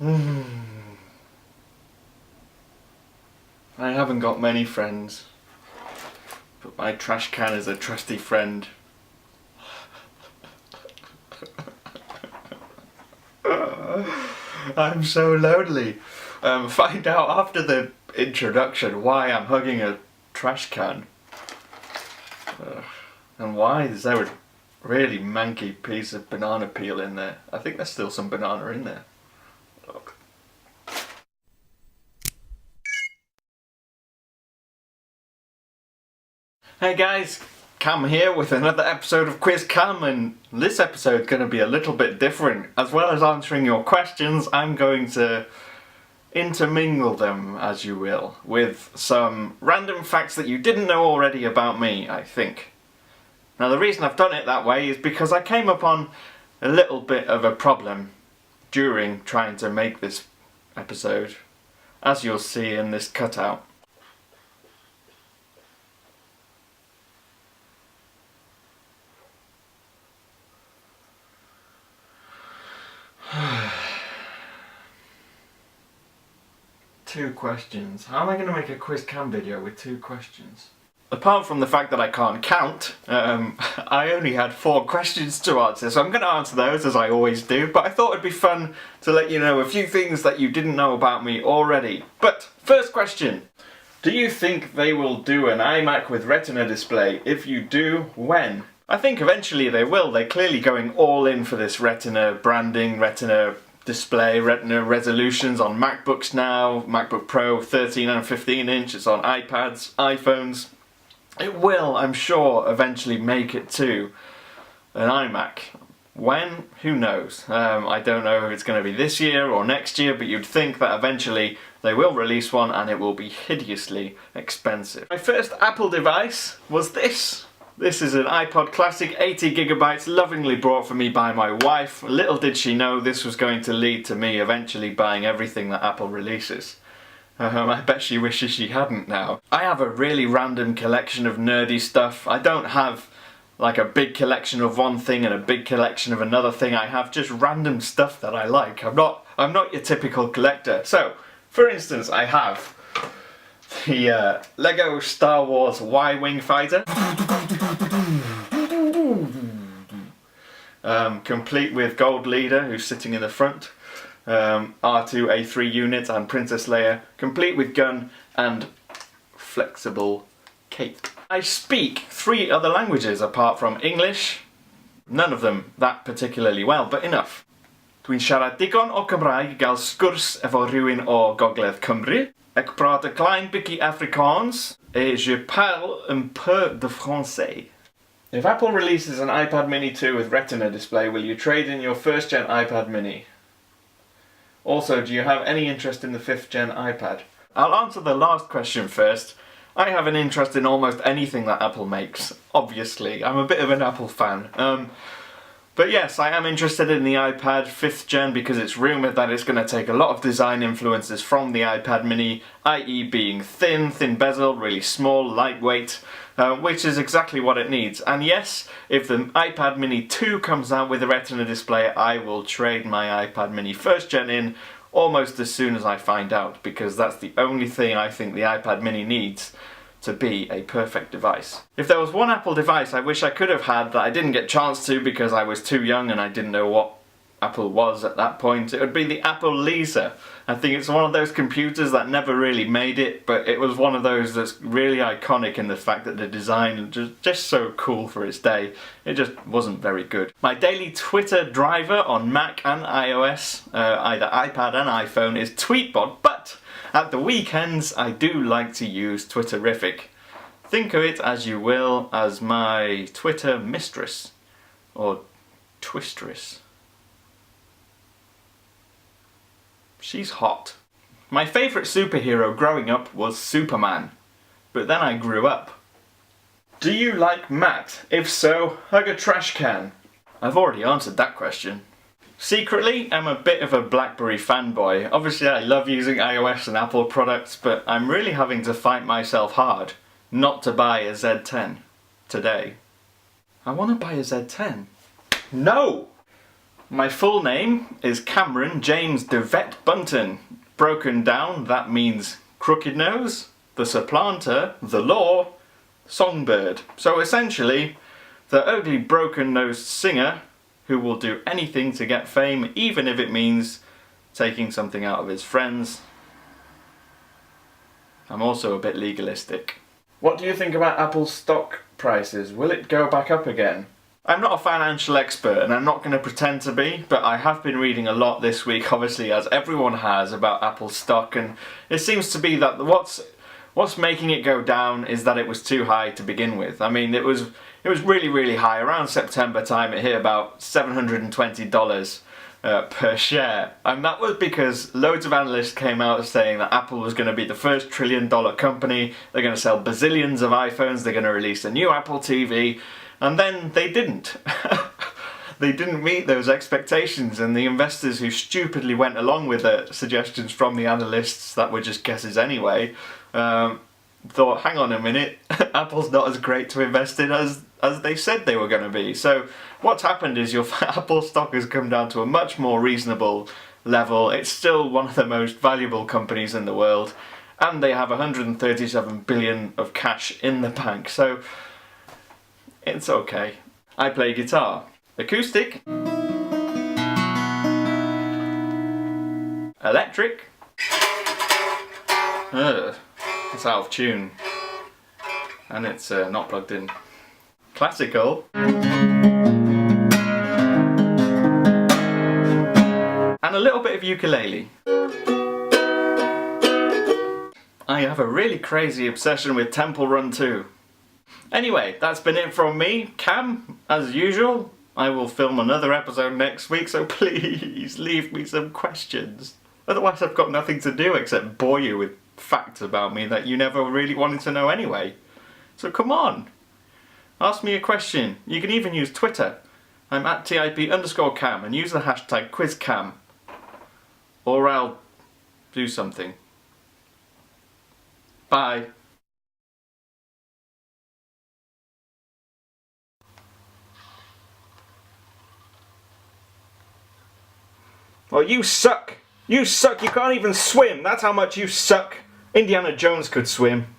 I haven't got many friends, but my trash can is a trusty friend. I'm so lonely. Find out after the introduction why I'm hugging a trash can. And why is there a really manky piece of banana peel in there? I think there's still some banana in there. Look. Hey guys, Cam here with another episode of Quiz Cam, and this episode's going to be a little bit different. As well as answering your questions, I'm going to intermingle them, as you will, with some random facts that you didn't know already about me, I think. Now the reason I've done it that way is because I came upon a little bit of a problem during trying to make this episode, as you'll see in this cutout. Two questions. How am I going to make a quiz cam video with two questions? Apart from the fact that I can't count, I only had 4 questions to answer, so I'm going to answer those as I always do, but I thought it'd be fun to let you know a few things that you didn't know about me already. But, first question. Do you think they will do an iMac with Retina display? If you do, when? I think eventually they will. They're clearly going all in for this Retina branding, Retina display, Retina resolutions on MacBooks now, MacBook Pro 13 and 15 inch, it's on iPads, iPhones. It will, I'm sure, eventually make it to an iMac. When? Who knows? I don't know if it's going to be this year or next year, but you'd think that eventually they will release one and it will be hideously expensive. My first Apple device was this. This is an iPod Classic, 80 gigabytes, lovingly brought for me by my wife. Little did she know this was going to lead to me eventually buying everything that Apple releases. I bet she wishes she hadn't now. I have a really random collection of nerdy stuff. I don't have like a big collection of one thing and a big collection of another thing. I have just random stuff that I like. I'm not your typical collector. So, for instance, I have the Lego Star Wars Y-Wing fighter. Complete with Gold Leader, who's sitting in the front. R2-A3 unit and Princess Leia, complete with gun and flexible cape. I speak 3 other languages apart from English, none of them that particularly well, but enough. Dwi'n siarad digon o Cymraeg gael sgwrs efo rhywun o Gogledd Cymru. Ek praat een klein beetje Afrikaans et je parle un peu de français. If Apple releases an iPad mini 2 with Retina display, will you trade in your first gen iPad mini? Also, do you have any interest in the 5th gen iPad? I'll answer the last question first. I have an interest in almost anything that Apple makes, obviously. I'm a bit of an Apple fan. But yes, I am interested in the iPad 5th gen because it's rumoured that it's going to take a lot of design influences from the iPad mini, i.e. being thin bezel, really small, lightweight, which is exactly what it needs. And yes, if the iPad mini 2 comes out with a Retina display, I will trade my iPad mini 1st gen in almost as soon as I find out, because that's the only thing I think the iPad mini needs to be a perfect device. If there was one Apple device I wish I could have had that I didn't get a chance to because I was too young and I didn't know what Apple was at that point, it would be the Apple Lisa. I think it's one of those computers that never really made it, but it was one of those that's really iconic in the fact that the design was just so cool for its day. It just wasn't very good. My daily Twitter driver on Mac and iOS, either iPad and iPhone, is Tweetbot, but at the weekends I do like to use Twitterific. Think of it as you will as my Twitter mistress, or twistress. She's hot. My favourite superhero growing up was Superman, but then I grew up. Do you like Matt? If so, hug a trash can. I've already answered that question. Secretly, I'm a bit of a BlackBerry fanboy. Obviously I love using iOS and Apple products, but I'm really having to fight myself hard not to buy a Z10 today. I want to buy a Z10. No! My full name is Cameron James DeVette Bunton. Broken down, that means crooked nose, the supplanter, the law, songbird. So essentially, the ugly broken-nosed singer who will do anything to get fame, even if it means taking something out of his friends. I'm also a bit legalistic. What do you think about Apple's stock prices? Will it go back up again? I'm not a financial expert and I'm not going to pretend to be, but I have been reading a lot this week, obviously, as everyone has, about Apple's stock, and it seems to be that what's making it go down is that it was too high to begin with. I mean, it was really, really high. Around September time it hit about $720 per share, and that was because loads of analysts came out saying that Apple was going to be the first $1 trillion company, they're going to sell bazillions of iPhones, they're going to release a new Apple TV, and then they didn't. They didn't meet those expectations, and the investors who stupidly went along with the suggestions from the analysts that were just guesses anyway, thought, hang on a minute, Apple's not as great to invest in as they said they were going to be. So what's happened is your Apple stock has come down to a much more reasonable level. It's still one of the most valuable companies in the world, and they have 137 billion of cash in the bank, so it's okay. I play guitar. Acoustic. Electric. It's out of tune. And it's not plugged in. Classical. And a little bit of ukulele. I have a really crazy obsession with Temple Run too. Anyway, that's been it from me, Cam, as usual. I will film another episode next week, so please leave me some questions. Otherwise I've got nothing to do except bore you with facts about me that you never really wanted to know anyway. So come on, ask me a question. You can even use Twitter. I'm at @TIP_Cam and use the hashtag #QuizCam. Or I'll do something. Bye. Well, you suck! You suck! You can't even swim! That's how much you suck! Indiana Jones could swim.